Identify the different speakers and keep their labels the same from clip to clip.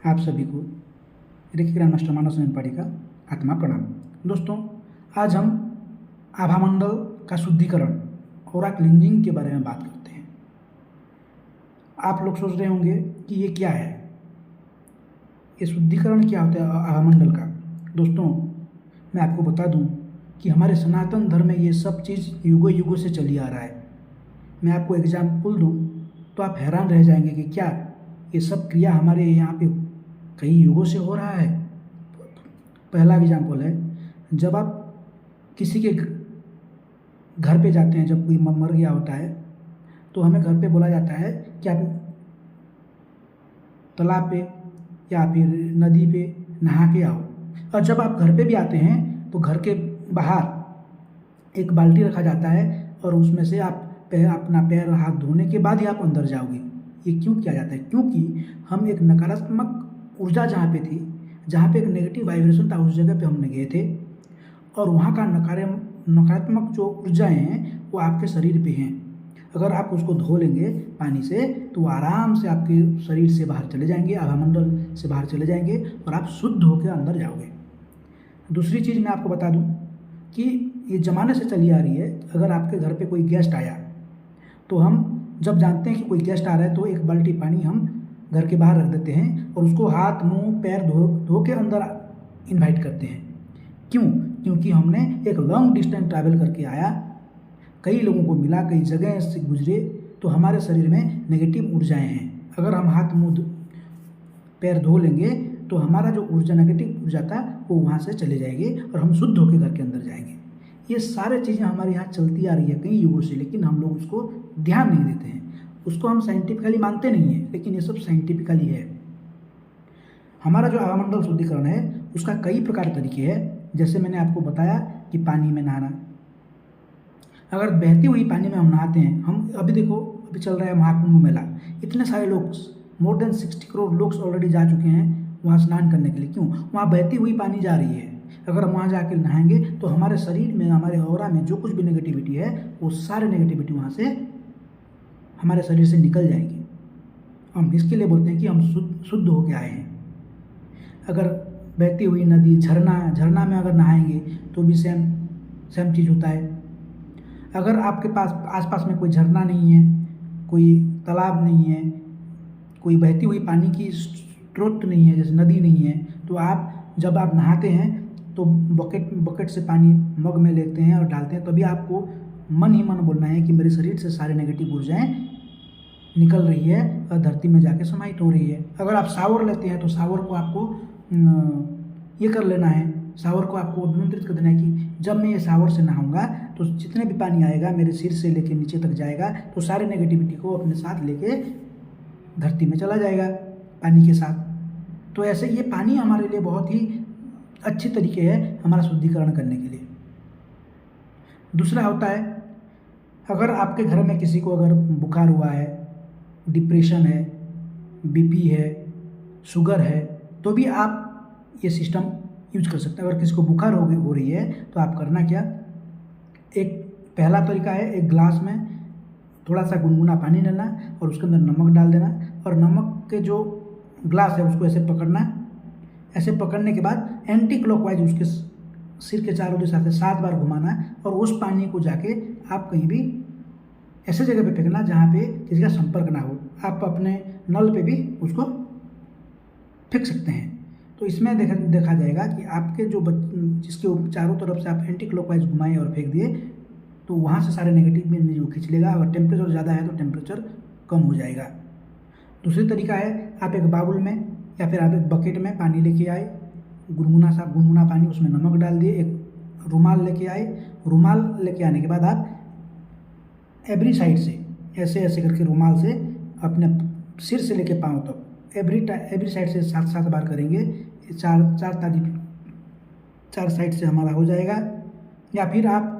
Speaker 1: आप सभी को रेकी ग्रैंड मास्टर मानस पाड़ी का आत्मा प्रणाम। दोस्तों, आज हम आभामंडल का शुद्धिकरण और क्लींजिंग के बारे में बात करते हैं। आप लोग सोच रहे होंगे कि ये क्या है, ये शुद्धिकरण क्या होता है आभामंडल का। दोस्तों, मैं आपको बता दूं कि हमारे सनातन धर्म में ये सब चीज़ युगों युगों से चली आ रहा है। मैं आपको एग्जाम्पल दूं तो आप हैरान रह जाएंगे कि क्या ये सब क्रिया हमारे यहाँ पे कई युगों से हो रहा है। पहला एग्जाम्पल है, जब आप किसी के घर पे जाते हैं, जब कोई मर गया होता है तो हमें घर पे बोला जाता है कि आप तालाब पे या फिर नदी पे नहा के आओ। और जब आप घर पे भी आते हैं तो घर के बाहर एक बाल्टी रखा जाता है और उसमें से आप अपना पैर और हाथ धोने के बाद ही आप अंदर जाओगे। ये क्यों किया जाता है? क्योंकि हम एक नकारात्मक ऊर्जा जहाँ पे थी, जहाँ पे एक नेगेटिव वाइब्रेशन था, उस जगह पे हमने गए थे और वहाँ का नकारात्मक जो ऊर्जाएँ हैं वो आपके शरीर पे हैं। अगर आप उसको धो लेंगे पानी से तो आराम से आपके शरीर से बाहर चले जाएंगे, आभामंडल से बाहर चले जाएंगे और आप शुद्ध होकर अंदर जाओगे। दूसरी चीज़ मैं आपको बता दूं कि ये ज़माने से चली आ रही है। अगर आपके घर पे कोई गेस्ट आया तो हम जब जानते हैं कि कोई गेस्ट आ रहा है तो एक बाल्टी पानी हम घर के बाहर रख देते हैं और उसको हाथ मुंह पैर धो के अंदर इनवाइट करते हैं। क्यों? क्योंकि हमने एक लॉन्ग डिस्टेंस ट्रैवल करके आया, कई लोगों को मिला, कई जगह से गुजरे, तो हमारे शरीर में नेगेटिव ऊर्जाएं हैं। अगर हम हाथ मुंह पैर धो लेंगे तो हमारा जो ऊर्जा नेगेटिव ऊर्जा था वो वहाँ से चले जाएंगे और हम शुद्ध होकर घर के अंदर जाएंगे। ये सारे चीज़ें हमारे यहाँ चलती आ रही है कई युगों से, लेकिन हम लोग उसको ध्यान नहीं देते हैं, उसको हम साइंटिफिकली मानते नहीं हैं, लेकिन ये सब साइंटिफिकली है। हमारा जो आभामंडल शुद्धिकरण है उसका कई प्रकार तरीके हैं। जैसे मैंने आपको बताया कि पानी में नहाना, अगर बहती हुई पानी में हम नहाते हैं, हम अभी देखो अभी चल रहा है महाकुंभ मेला, इतने सारे लोग, मोर देन 60 करोड़ लोग ऑलरेडी जा चुके हैं वहाँ स्नान करने के लिए। क्यों? वहाँ बहती हुई पानी जा रही है। अगर हम वहाँ जाकर नहाएंगे तो हमारे शरीर में, हमारे ऑरा में जो कुछ भी नेगेटिविटी है वो सारे नेगेटिविटी वहाँ से हमारे शरीर से निकल जाएंगी। हम इसके लिए बोलते हैं कि हम शुद्ध होकर आए हैं। अगर बहती हुई नदी, झरना में अगर नहाएंगे तो भी सेम चीज़ होता है। अगर आपके पास आसपास में कोई झरना नहीं है, कोई तालाब नहीं है, कोई बहती हुई पानी की स्रोत नहीं है, जैसे नदी नहीं है, तो आप जब आप नहाते हैं तो बकेट से पानी मग में लेते हैं और डालते हैं, तभी आपको मन ही मन बोलना है कि मेरे शरीर से सारे नेगेटिव ऊर्जाएं निकल रही है और धरती में जाके समाहित हो रही है। अगर आप शावर लेते हैं तो शावर को आपको ये कर लेना है, शावर को आपको नियंत्रित कर देना है कि जब मैं ये शावर से नहाऊंगा तो जितने भी पानी आएगा मेरे सिर से लेके नीचे तक जाएगा, तो सारे नेगेटिविटी को अपने साथ लेके धरती में चला जाएगा पानी के साथ। तो ऐसे ये पानी हमारे लिए बहुत ही अच्छी तरीके है हमारा शुद्धिकरण करने के लिए। दूसरा होता है, अगर आपके घर में किसी को अगर बुखार हुआ है, डिप्रेशन है, बीपी है, शुगर है, तो भी आप ये सिस्टम यूज कर सकते हैं। अगर किसी को बुखार हो रही है तो आप करना क्या, एक पहला तरीका है, एक ग्लास में थोड़ा सा गुनगुना पानी लेना और उसके अंदर नमक डाल देना और नमक के जो ग्लास है उसको ऐसे पकड़ना। ऐसे पकड़ने के बाद एंटी क्लॉकवाइज उसके सिर के चारों दिशा से 7 बार घुमाना और उस पानी को जाके आप कहीं भी ऐसे जगह पे फेंकना जहाँ पे किसी का संपर्क ना हो। आप अपने नल पे भी उसको फेंक सकते हैं। तो इसमें देखा जाएगा कि आपके जो जिसके चारों तरफ से आप एंटी क्लॉकवाइज घुमाएं और फेंक दिए तो वहाँ से सारे नेगेटिव एनर्जी को खींच लेगा। अगर टेम्परेचर ज़्यादा है तो टेम्परेचर कम हो जाएगा। दूसरी तरीका है, आप एक बाउल में या फिर आप एक बकेट में पानी लेके आए, गुनगुना पानी, उसमें नमक डाल दिए, एक रुमाल लेके आए। रुमाल लेके आने के बाद आप एवरी साइड से ऐसे ऐसे करके रुमाल से अपने सिर से लेके पाँव तक एवरी साइड से 7 बार करेंगे। चार साइड से हमारा हो जाएगा। या फिर आप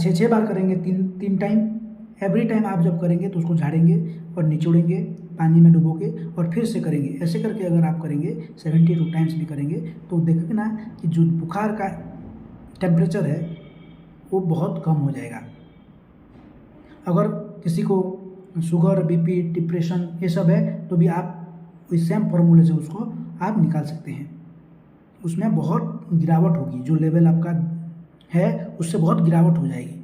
Speaker 1: 6 बार करेंगे, तीन टाइम। एवरी टाइम आप जब करेंगे तो उसको झाड़ेंगे और निचोड़ेंगे पानी में डुबो के और फिर से करेंगे। ऐसे करके अगर आप करेंगे 72 टाइम्स भी करेंगे तो देखोगे ना कि जो बुखार का टेम्परेचर है वो बहुत कम हो जाएगा। अगर किसी को शुगर, बीपी, डिप्रेशन ये सब है तो भी आप इस सेम फॉर्मूले से उसको आप निकाल सकते हैं। उसमें बहुत गिरावट होगी, जो लेवल आपका है उससे बहुत गिरावट हो जाएगी।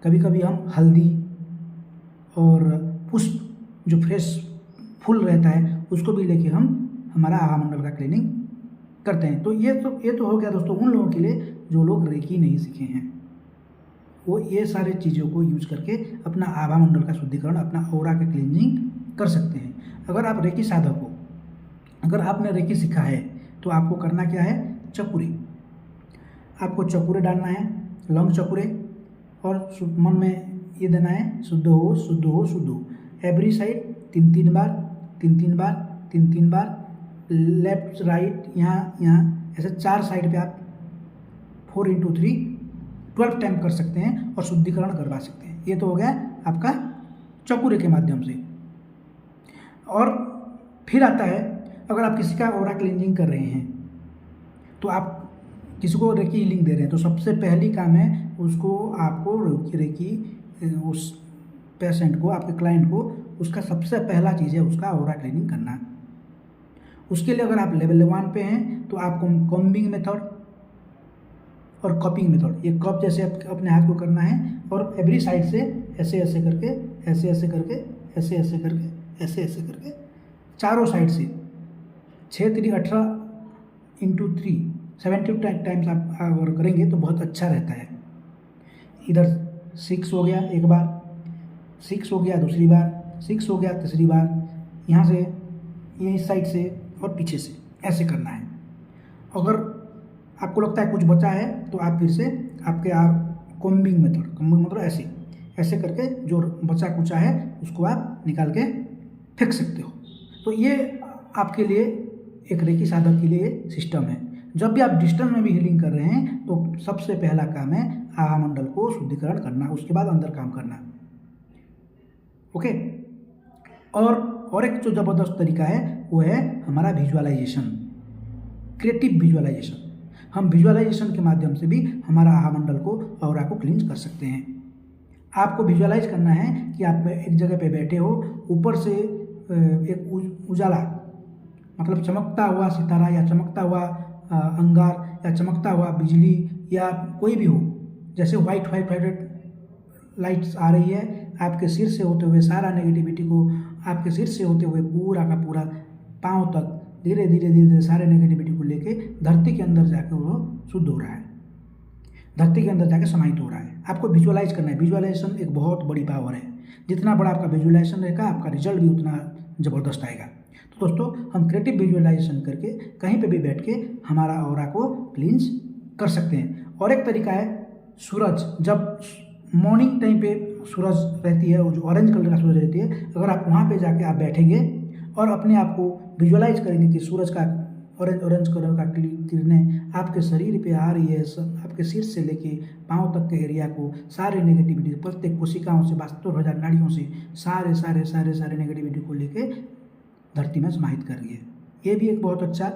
Speaker 1: कभी कभी हम हल्दी और पुष्प जो फ्रेश फूल रहता है उसको भी लेके हम हमारा आभा मंडल का क्लीनिंग करते हैं। तो ये तो हो गया दोस्तों उन लोगों के लिए जो लोग रेकी नहीं सीखे हैं, वो ये सारे चीज़ों को यूज करके अपना आभा मंडल का शुद्धिकरण, अपना ऑरा का क्लींजिंग कर सकते हैं। अगर आप रेकी साधक हो, अगर आपने रेकी सीखा है तो आपको करना क्या है, चकुरे, आपको चकुरे डालना है, लौंग चकुरे, और मन में ये देना है शुद्ध हो शुद्ध हो शुद्ध हो। एवरी साइड 3-3 बार, 3-3 बार, 3-3 बार, लेफ्ट राइट, यहाँ ऐसे 4 साइड पे आप 4x3 12 टाइम कर सकते हैं और शुद्धिकरण करवा सकते हैं। ये तो हो गया आपका चकुरे के माध्यम से। और फिर आता है, अगर आप किसी का ऑरा क्लींजिंग कर रहे हैं तो आप किसी को रेकी हीलिंग दे रहे हैं, तो सबसे पहली काम है उसको, आपको रेकी उस पेशेंट को, आपके क्लाइंट को, उसका सबसे पहला चीज़ है उसका ऑरा क्लीनिंग करना। उसके लिए अगर आप लेवल 1 पे हैं तो आपको कॉम्बिंग मेथड और कपिंग मेथड, ये कप जैसे अपने हाथ को करना है और एवरी साइड से ऐसे ऐसे करके, ऐसे ऐसे करके, ऐसे ऐसे करके, ऐसे ऐसे करके, चारों साइड से 6×3=18 70 टाइम्स आप अगर करेंगे तो बहुत अच्छा रहता है। इधर 6 हो गया एक बार, 6 हो गया दूसरी बार, 6 हो गया तीसरी बार, यहाँ से ये इस साइड से और पीछे से ऐसे करना है। अगर आपको लगता है कुछ बचा है तो आप फिर से आपके कॉम्बिंग मेथड ऐसे ऐसे करके जो बचा कुचा है उसको आप निकाल के फेंक सकते हो। तो ये आपके लिए एक रेकी साधक के लिए सिस्टम है। जब भी आप डिस्टेंस में भी हीलिंग कर रहे हैं तो सबसे पहला काम है आभा मंडल को शुद्धिकरण करना, उसके बाद अंदर काम करना। ओके। और एक जो ज़बरदस्त तरीका है वो है हमारा विजुअलाइजेशन, क्रिएटिव विजुअलाइजेशन। हम विजुअलाइजेशन के माध्यम से भी हमारा आभा मंडल को, ऑरा को क्लींज कर सकते हैं। आपको विजुअलाइज करना है कि आप एक जगह पे बैठे हो, ऊपर से एक उजाला, मतलब चमकता हुआ सितारा या चमकता हुआ अंगार या चमकता हुआ बिजली या कोई भी हो, जैसे वाइट लाइट्स आ रही है, आपके सिर से होते हुए सारा नेगेटिविटी को, आपके सिर से होते हुए पूरा का पूरा पाँव तक धीरे धीरे सारे नेगेटिविटी को लेके धरती के अंदर जाके वो शुद्ध हो रहा है, धरती के अंदर जाके समाहित हो रहा है। आपको विजुअलाइज करना है। विजुअलाइजेशन एक बहुत बड़ी पावर है। जितना बड़ा आपका विजुअलाइजेशन रहेगा, आपका रिजल्ट भी उतना ज़बरदस्त आएगा। तो दोस्तों, हम क्रिएटिव विजुअलाइजेशन करके कहीं पे भी बैठ के हमारा ऑरा को क्लींज कर सकते हैं। और एक तरीका है, सूरज, जब मॉर्निंग टाइम पे सूरज रहती है, वो जो ऑरेंज कलर का सूरज रहती है, अगर आप वहाँ पे जाके आप बैठेंगे और अपने आप को विजुअलाइज करेंगे कि सूरज का ऑरेंज कलर का किरणें आपके शरीर पे आ रही है, आपके सिर से लेके पाँव तक के एरिया को, सारे नेगेटिविटी, प्रत्येक कोशिकाओं से, 72,000 नाड़ियों से सारे नेगेटिविटी को लेके धरती में समाहित कर रही है। ये भी एक बहुत अच्छा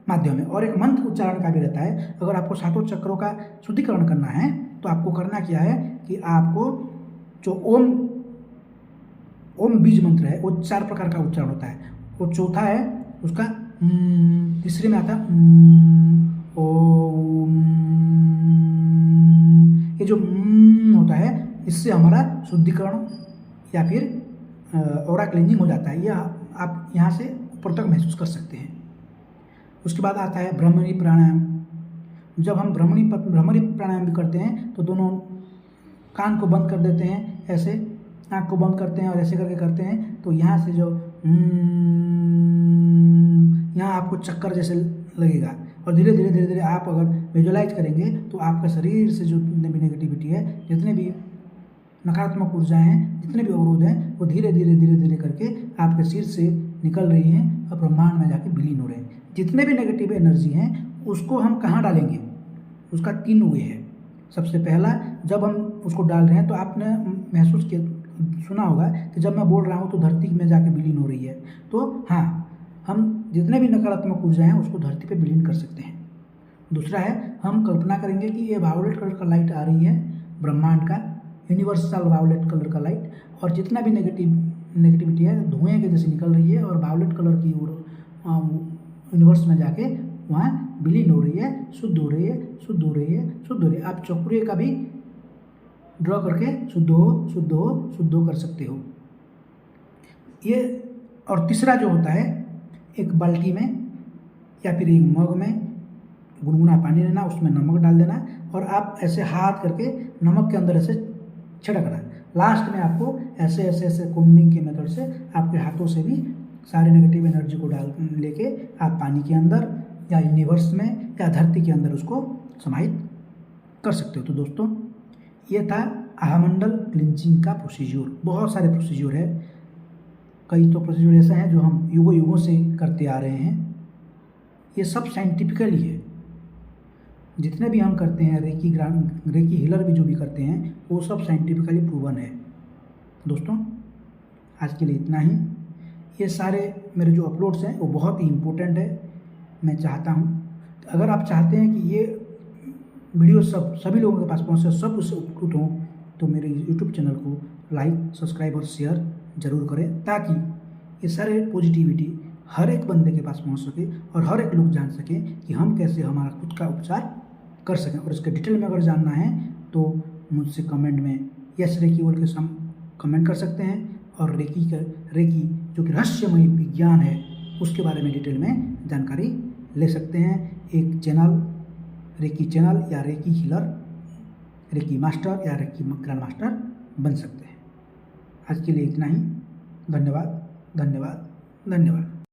Speaker 1: माध्यम है। और एक मंत्र उच्चारण का भी रहता है। अगर आपको 7 चक्रों का शुद्धिकरण करना है तो आपको करना क्या है कि आपको जो ओम बीज मंत्र है वो 4 प्रकार का उच्चारण होता है। वो चौथा है उसका तीसरे में आता है ओम। ये जो होता है, इससे हमारा शुद्धिकरण या फिर ऑरा क्लींजिंग हो जाता है। यह आप यहाँ से ऊपर तक महसूस कर सकते हैं। उसके बाद आता है भ्रमरी प्राणायाम। जब हम भ्रमरी प्राणायाम भी करते हैं तो दोनों कान को बंद कर देते हैं, ऐसे आँख को बंद करते हैं और ऐसे करके करते हैं, तो यहाँ से जो यहाँ आपको चक्कर जैसे लगेगा। और धीरे धीरे आप अगर विजुअलाइज करेंगे तो आपका शरीर से जो भी नेगेटिविटी है, जितने भी नकारात्मक ऊर्जाएं हैं, जितने भी अवरोध हैं, वो धीरे धीरे करके आपके सिर से निकल रही हैं और ब्रह्मांड में जाके विलीन हो रहे हैं। जितने भी नेगेटिव एनर्जी हैं उसको हम कहाँ डालेंगे, उसका 3 वे है। सबसे पहला, जब हम उसको डाल रहे हैं तो आपने महसूस किया, सुना होगा कि जब मैं बोल रहा हूँ तो धरती में जाके विलीन हो रही है। तो हाँ, हम जितने भी नकारात्मक ऊर्जा हैं उसको धरती पे विलीन कर सकते हैं। दूसरा है, हम कल्पना करेंगे कि ये वायोलेट कलर का लाइट आ रही है, ब्रह्मांड का यूनिवर्सल वायोलेट कलर का लाइट, और जितना भी नेगेटिविटी है धुएं के जैसे निकल रही है और वायोलेट कलर की यूनिवर्स में जाके वहाँ विलीन हो रही है, शुद्ध हो रही है, शुद्ध हो रही है, शुद्ध हो रही है। आप चक्रिय का भी ड्रॉ करके शुद्ध हो, शुद्ध हो, शुद्ध हो कर सकते हो ये। और तीसरा जो होता है, एक बाल्टी में या फिर एक मग में गुनगुना पानी लेना, उसमें नमक डाल देना और आप ऐसे हाथ करके नमक के अंदर ऐसे छिड़कना। लास्ट में आपको ऐसे ऐसे ऐसे कोम्बिंग के मेथड से आपके हाथों से भी सारे नेगेटिव एनर्जी को डाल लेके आप पानी के अंदर या यूनिवर्स में या धरती के अंदर उसको समाहित कर सकते हो। तो दोस्तों, ये था आहामंडल क्लिंचिंग का प्रोसीजर। बहुत सारे प्रोसीजर है, कई तो प्रोसीजर ऐसे हैं जो हम युगों युगों से करते आ रहे हैं। ये सब साइंटिफिकली है, जितने भी हम करते हैं, रेकी हीलर भी जो भी करते हैं, वो सब साइंटिफिकली प्रूवन है। दोस्तों, आज के लिए इतना ही। ये सारे मेरे जो अपलोड्स हैं वो बहुत ही इम्पोर्टेंट है। मैं चाहता हूँ, अगर आप चाहते हैं कि ये वीडियो सभी लोगों के पास पहुँचे, सब उससे उपकृत हों, तो मेरे यूट्यूब चैनल को लाइक, सब्सक्राइब और शेयर ज़रूर करें, ताकि ये सारे पॉजिटिविटी हर एक बंदे के पास पहुंच सके और हर एक लोग जान सके कि हम कैसे हमारा खुद का उपचार कर सकें। और इसके डिटेल में अगर जानना है तो मुझसे कमेंट में यस रेकी बोल के कमेंट कर सकते हैं, और रेकी जो कि रहस्यमय विज्ञान है उसके बारे में डिटेल में जानकारी ले सकते हैं। एक चैनल, रेकी चैनल या रेकी हीलर, रेकी मास्टर या रेकी ग्रैंड मास्टर बन सकते हैं। आज के लिए इतना ही। धन्यवाद, धन्यवाद, धन्यवाद।